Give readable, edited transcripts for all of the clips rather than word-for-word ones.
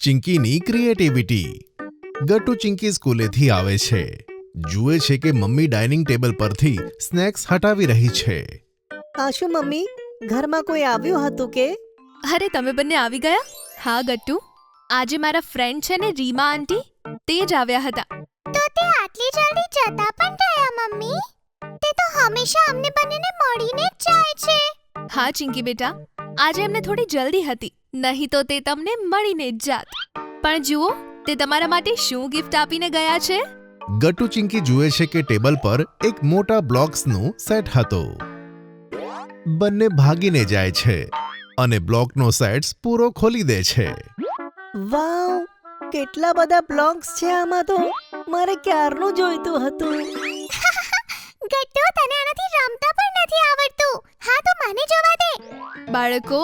ચિંકીની creativity. Gattu Chinki સ્કૂલેથી આવે છે. જુએ છે કે મમ્મી ડાઇનિંગ ટેબલ પરથી સ્નેક્સ હટાવી રહી છે. આશુ મમ્મી, ઘરમાં કોઈ આવ્યું હતું કે? અરે તમે બંને આવી ગયા? હા ગટ્ટુ, આજે મારા ફ્રેન્ડ છે ને રીમા આંટી, તે જ આવ્યા હતા. તો તે આટલી જલ્દી જતા પણ રહ્યા મમ્મી? તે તો હંમેશા અમને બંનેને મળીને જ જાય છે. હા ચિંકી બેટા, આજે એમને થોડી જલ્દી હતી, નહીં તો તે તમને મળીને જ જાત. પણ જુઓ, તે તમારા માટે શું ગિફ્ટ આપીને ગયા છે. ગટ્ટુ ચિંકી જુએ છે કે ટેબલ પર એક મોટા બ્લોક્સનું સેટ હતો. બંને ભાગીને જાય છે અને બ્લોકનો સેટ પૂરો ખોલી દે છે. વાવ, કેટલા બધા બ્લોક્સ છે આમાં તો! મારે ક્યારનું જોઈતું હતું. ગટ્ટુ, તને આનાથી રમતા પણ નથી આવડતું. હા તો મને જોવા દે. બાળકો,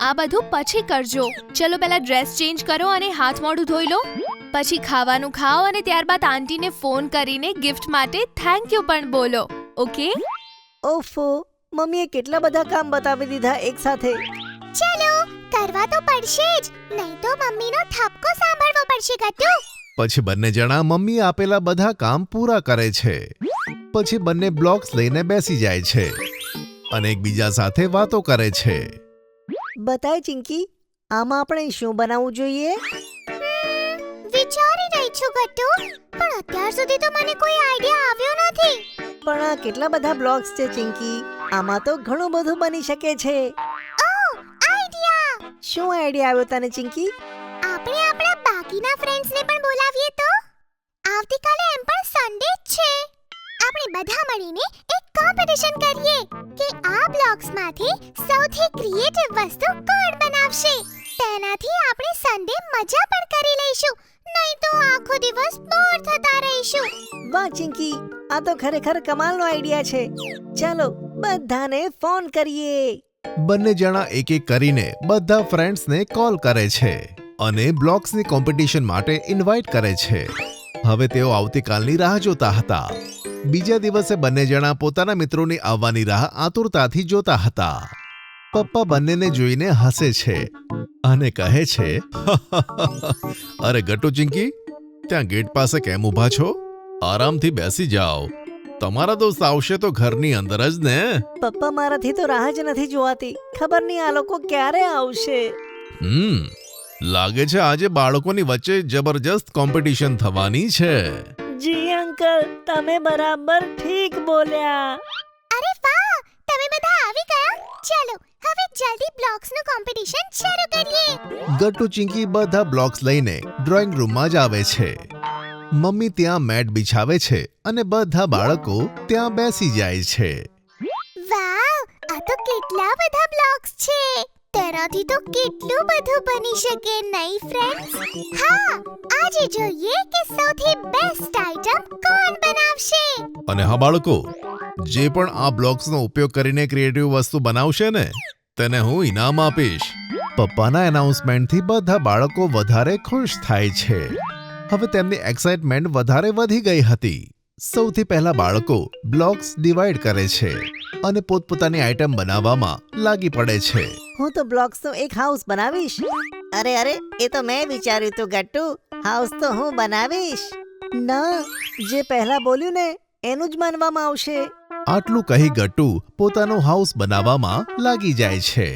આ બધું પછી કરજો. ચલો પહેલા ડ્રેસ ચેન્જ કરો અને હાથ મોઢું ધોઈ લો. પછી ખાવાનું ખાઓ અને ત્યારબાદ આંટીને ફોન કરીને ગિફ્ટ માટે થેન્ક યુ પણ બોલો. ઓકે? ઓફો, મમ્મીએ કેટલા બધા કામ બતાવી દીધા એક સાથે. ચલો, કરવા તો પડશે જ, નહીં તો મમ્મીનો ઠપકો સાંભળવો પડશે ગટ્ટુ. પછી બંને જણા મમ્મી આપેલા બધા કામ પૂરા કરે છે. પછી બંને બ્લોક્સ લઈને બેસી જાય છે અને એકબીજા સાથે વાતો કરે છે. બતાય ચિંકી, આમાં આપણે શું બનાવવું જોઈએ? વિચારી રહી છું ગટ્ટુ, પણ અત્યાર સુધી તો મને કોઈ આઈડિયા આવ્યો નથી. પણ આ કેટલા બધા બ્લોક્સ છે ચિંકી, આમાં તો ઘણું બધું બની શકે છે. આઈડિયા! શું આઈડિયા આવ્યો તને ચિંકી? આપણે આપણા બાકીના ફ્રેન્ડ્સને પણ બોલાવીએ તો? આવતીકાલે એમ પણ સન્ડે જ છે. આપણે બધા મળીને એક કોમ્પિટિશન કરીએ કે આ બ્લોક્સમાંથી સૌથી ક્રિએટિવ વસ્તુ કોણ બનાવશે. તેનાથી આપણે સન્ડે મજા પણ કરી લઈશું, નહીં તો આખો દિવસ બોર થતા રહીશું. વાહ ચિંકી, આ તો ખરેખર કમાલનો આઈડિયા છે. ચાલો બધાને ફોન કરીએ. બંને જણા એક એક કરીને બધા ફ્રેન્ડ્સને કોલ કરે છે અને બ્લોક્સની કોમ્પિટિશન માટે ઇન્વાઇટ કરે છે. હવે તેઓ આવતીકાલની રાહ જોતા હતા. બીજા દિવસે બંને જણા પોતાના મિત્રોની આવવાની રાહ આતુરતાથી જોતા હતા. પપ્પા બંનેને જોઈને હસે છે અને કહે છે, અરે ગટ્ટુ ચિંકી, ત્યાં ગેટ પાસે કેમ ઊભા છો? આરામથી બેસી જાઓ. તમારા દોસ્ત આવશે તો ઘરની અંદર જ ને. પપ્પા, મારાથી તો રાહ જ નથી જોવાતી. ખબર નહીં આ લોકો ક્યારે આવશે. લાગે છે આજે બાળકોની વચ્ચે જબરજસ્ત કોમ્પિટિશન થવાની છે. જી અંકલ, તમે બરાબર ઠીક બોલ્યા. અરે વાહ, તમે બધા આવી ગયા. ચલો હવે જલ્દી બ્લોક્સનું કોમ્પિટિશન શરૂ કરીએ. ગટ્ટુ ચિંકી બધા બ્લોક્સ લઈને ડ્રોઈંગ રૂમમાં જ આવે છે. મમ્મી ત્યાં મેટ બિછાવે છે અને બધા બાળકો ત્યાં બેસી જાય છે. વાવ, આ તો કેટલા બધા બ્લોક્સ છે. તેનાથી તો કેટલું બધું બની શકે, નહીં ફ્રેન્ડ્સ? હા, આજે જોઈએ કે સૌથી બેસ્ટ આઇટમ કોણ બનાવશે. અને હા બાળકો, જે પણ આ બ્લોક્સનો ઉપયોગ કરીને ક્રિએટિવ વસ્તુ બનાવશે ને, તેને હું ઇનામ આપીશ. પપ્પાના એનાઉન્સમેન્ટથી બધા બાળકો વધારે ખુશ થાય છે. હવે તેમની એક્સાઇટમેન્ટ વધારે વધી ગઈ હતી. સૌથી પહેલા બાળકો બ્લોક્સ ડિવાઈડ કરે છે અને પોતપોતાની આઇટમ બનાવવામાં લાગી પડે છે. હું તો બ્લોક્સનો એક હાઉસ બનાવીશ. અરે, એ તો મેં વિચાર્યું હતું ગટ્ટુ. હાઉસ તો હું બનાવીશ. ના, જે પહેલા બોલ્યું ને એનું જ માનવામાં આવશે. આટલું કહી ગટ્ટુ પોતાનું હાઉસ બનાવવામાં લાગી જાય છે.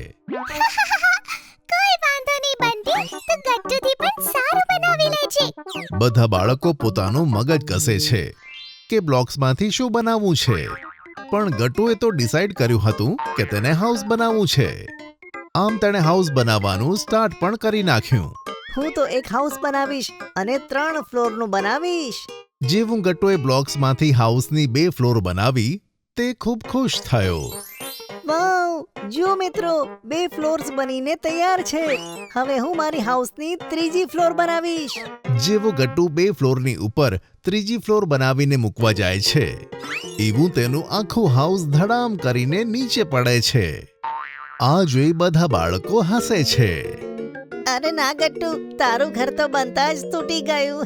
કોઈ વાંધો નહીં બંટી, તો ગટ્ટુથી પણ સારું બનાવી લેજે. બધા બાળકો પોતાનું મગજ કસે છે કે બ્લોક્સમાંથી શું બનાવવું છે. પણ ગટ્ટુએ તો ડિસાઈડ કર્યું હતું કે તેને હાઉસ બનાવવું છે. આમ તેણે હાઉસ બનાવવાનું સ્ટાર્ટ પણ કરી નાખ્યું. હું તો એક હાઉસ બનાવીશ અને 3 ફ્લોરનું બનાવીશ. જેવું ગટ્ટુએ બ્લોક્સમાંથી હાઉસની 2 ફ્લોર બનાવી, તે ખૂબ ખુશ થયો. વાવ, જુઓ મિત્રો, 2 ફ્લોર્સ બનીને તૈયાર છે. હવે હું મારી હાઉસની 3જી ફ્લોર બનાવીશ. જેવો ગટ્ટુ 2 ફ્લોરની ઉપર 3જી ફ્લોર બનાવીને મૂકવા જાય છે, એવું તેનું આખું હાઉસ ધડામ કરીને નીચે પડે છે. આ જોઈ બધા બાળકો હસે છે. અરે ના ગટ્ટુ, તારું ઘર તો બનતા જ તૂટી ગયું.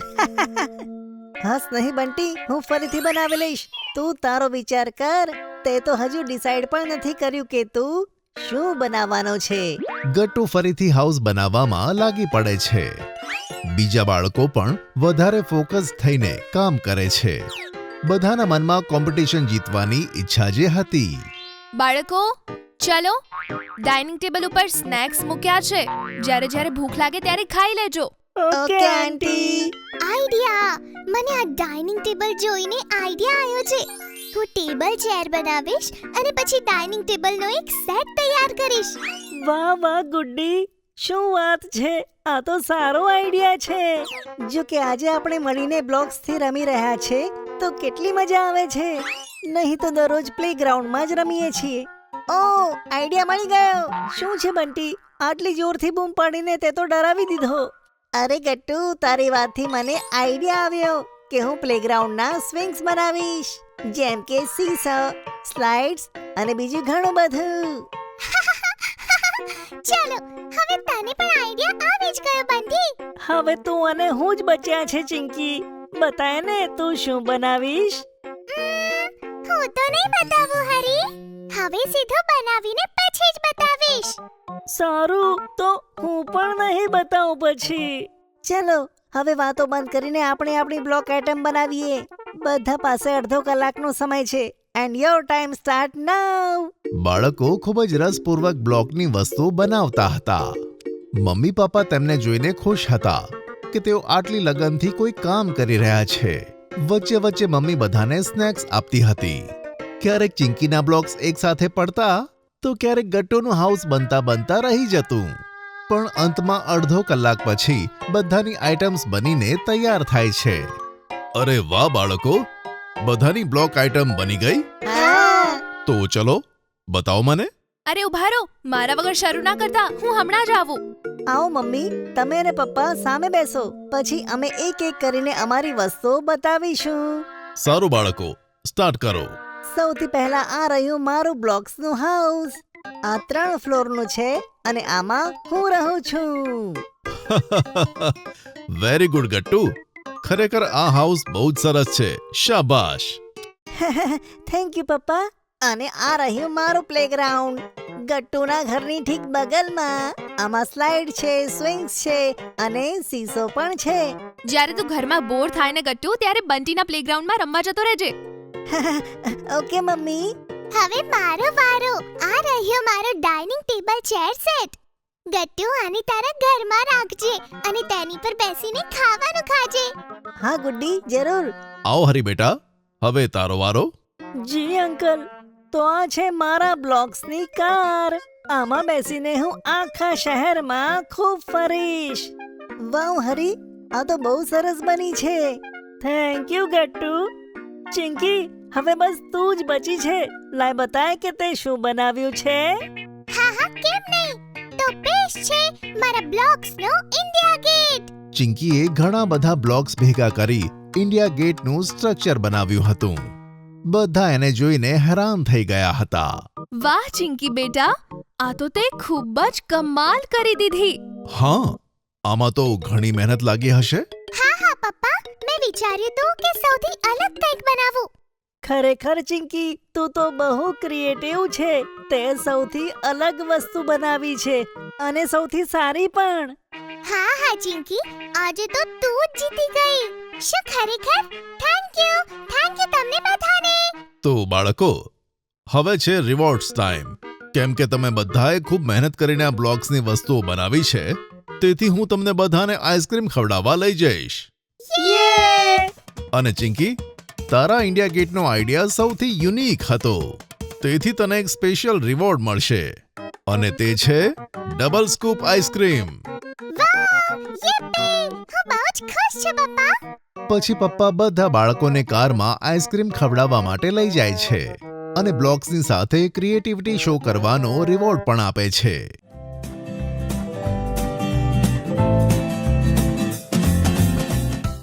હસ નહીં બંટી, હું ફરીથી બનાવી લઈશ. તું તારો વિચાર કર. તે તો હજુ ડિસાઈડ પણ નથી કર્યું કે તું શું બનાવવાનો છે? ગટ્ટુ ફરીથી હાઉસ બનાવવામાં લાગી પડે છે. બીજા બાળકો પણ વધારે ફોકસ થઈને કામ કરે છે. બધાના મનમાં કોમ્પિટિશન જીતવાની ઈચ્છા જે હતી. બાળકો ચલો, ડાઇનિંગ ટેબલ ઉપર સ્નેક્સ મૂક્યા છે. જ્યારે જ્યારે ભૂખ લાગે ત્યારે ખાઈ લેજો. Okay aunty. આઈડિયા! મને આ ડાઇનિંગ ટેબલ જોઈને આઈડિયા આવ્યો છે. હું ટેબલ ચેર બનાવીશ અને પછી ડાઇનિંગ ટેબલનો એક સેટ તૈયાર કરીશ. વાહ વાહ ગુડ્ડી, શું વાત છે! આ તો સારો આઈડિયા છે. જો કે આજે આપણે મળીને બ્લોક્સથી રમી રહ્યા છે તો કેટલી મજા આવે છે. નહીં તો દરરોજ પ્લેગ્રાઉન્ડમાં જ રમીએ છીએ. ઓ, આઈડિયા મળી ગયો. શું છે બંટી, આટલી જોરથી બૂમ પાડીને તે તો ડરાવી દીધો. અરે ગટ્ટુ, તારી વાતથી મને આઈડિયા આવ્યો કે હું પ્લેગ્રાઉન્ડના સ્વિંગ્સ બનાવીશ, જેમ કે સીસો, સ્લાઇડ્સ અને બીજું ઘણું બધું. ચાલો, હવે તને પણ આઈડિયા આવી જ ગયો બંટી. હવે તું અને હું જ બચ્યા છે ચિંકી. બતાય ને તું શું બનાવીશ? હું તો નહીં બતાવું હરી. હવે સીધું બનાવીને પછી જ બતાવીશ. સારું, તો હું પણ નહીં બતાવું પછી. ચલો, હવે વાતો બંધ કરીને આપણે આપણી બ્લોક આઇટમ બનાવીએ. બધા પાસે અડધો કલાકનો સમય છે. એન્ડ યોર ટાઈમ સ્ટાર્ટ નાઉ. બાળકો ખૂબ જ રસપૂર્વક બ્લોકની વસ્તુ બનાવતા હતા. મમ્મી પપ્પા તેમને જોઈને ખુશ હતા કે તેઓ આટલી લગનથી કોઈ કામ કરી રહ્યા છે. વચ્ચે વચ્ચે મમ્મી બધાને સ્નેક્સ આપતી હતી. ક્યારેક ચિંકીના બ્લોક્સ એક સાથે પડતા તો ક્યારેક ગટ્ટુનું હાઉસ બનતા બનતા રહી જતું. પણ અંતમાં અડધો કલાક પછી બધાની આઇટમ્સ બનીને તૈયાર થાય છે. અરે વાહ બાળકો, બધાની બ્લોક આઇટમ બની ગઈ. હા. તો ચલો બતાવો મને. અરે ઉભા રહો, મારા વગર શરૂ ના કરતા, હું હમણાં જ આવું. આવો મમ્મી, તમે અને પપ્પા સામે બેસો. પછી અમે એક એક કરીને અમારી વસ્તુઓ બતાવીશું. સારું બાળકો, સ્ટાર્ટ કરો. સૌથી પહેલા આ રહ્યું મારું બ્લોક્સનું હાઉસ. આ 3 ફ્લોરનું છે અને આમાં હું રહું છું. વેરી ગુડ ગટ્ટુ, ખરેખર આ હાઉસ બહુ જ સરસ છે. શાબાશ. થેન્ક યુ પપ્પા. અને આ રહ્યું મારું પ્લેગ્રાઉન્ડ, ગટ્ટુના ઘરની ઠીક બગલમાં. આમાં સ્લાઇડ છે, સ્વિંગ્સ છે અને સીસો પણ છે. જ્યારે તું ઘરમાં બોર થાય ને ગટ્ટુ, ત્યારે બંટીના પ્લેગ્રાઉન્ડમાં રમવા જતો રહેજે. Okay mummy. હવે મારો વારો. આ રહ્યો મારો dining table chair set. Gattu, આને તારા ઘરમાં રાખજે અને તેની પર બેસીને ખાવાનું ખાજે. હા ગુડ્ડી, જરૂર. આવો હરી બેટા, હવે તારો વારો. જી અંકલ. તો આ છે મારા બ્લોક્સની કાર. આમાં બેસીને હું આખા શહેરમાં ખૂબ ફરીશ. વાવ હરી, આ તો બહુ સરસ બની છે. Thank you Gattu. ચિંકી, હવે બસ તું જ બચી છે. લાય બતાય કે તે શું બનાવ્યું છે. હા હા, કેમ નહીં. તો પેશ છે મારા બ્લોક્સનો ઇન્ડિયા ગેટ. ચિંકીએ ઘણા બધા બ્લોક્સ ભેગા કરી ઇન્ડિયા ગેટનું સ્ટ્રક્ચર બનાવ્યું હતું. બધા એને જોઈને હેરાન થઈ ગયા હતા. વાહ ચિંકી બેટા, આ તો તે ખૂબ જ કમાલ કરી દીધી. હા, આમાં તો ઘણી મહેનત લાગી હશે. હા હા પપ્પા, મેં વિચાર્યું હતું કે સૌથી અલગ કંઈક બનાવું. ખરેખર ચિંકી, તું તો બહુ ક્રિએટિવ છે. તે સૌથી અલગ વસ્તુ બનાવી છે અને સૌથી સારી પણ. હા હા ચિંકી, આજે તો તું જ જીતી ગઈ. શું ખરેખર? થેન્ક યુ તમને બધાને. તો બાળકો, હવે છે રિવોર્ડ્સ ટાઈમ. કેમ કે તમે બધાએ ખૂબ મહેનત કરીને આ બ્લોક્સની વસ્તુઓ બનાવી છે, તેથી હું તમને બધાને આઈસ્ક્રીમ ખવડાવવા લઈ જઈશ. અને ચિંકી, તારા ઇન્ડિયા ગેટનો આઈડિયા સૌથી યુનિક હતો, તેથી તને એક સ્પેશિયલ રિવોર્ડ મળશે અને તે છે ડબલ સ્કૂપ આઈસ્ક્રીમ. વાહ, યપ્પી! હું બહુ જ ખુશ છું પપ્પા. પછી પપ્પા બધા બાળકોને કારમાં આઈસ્ક્રીમ ખવડાવવા માટે લઈ જાય છે અને બ્લોક્સની સાથે ક્રિએટિવિટી શો કરવાનો રિવોર્ડ પણ આપે છે.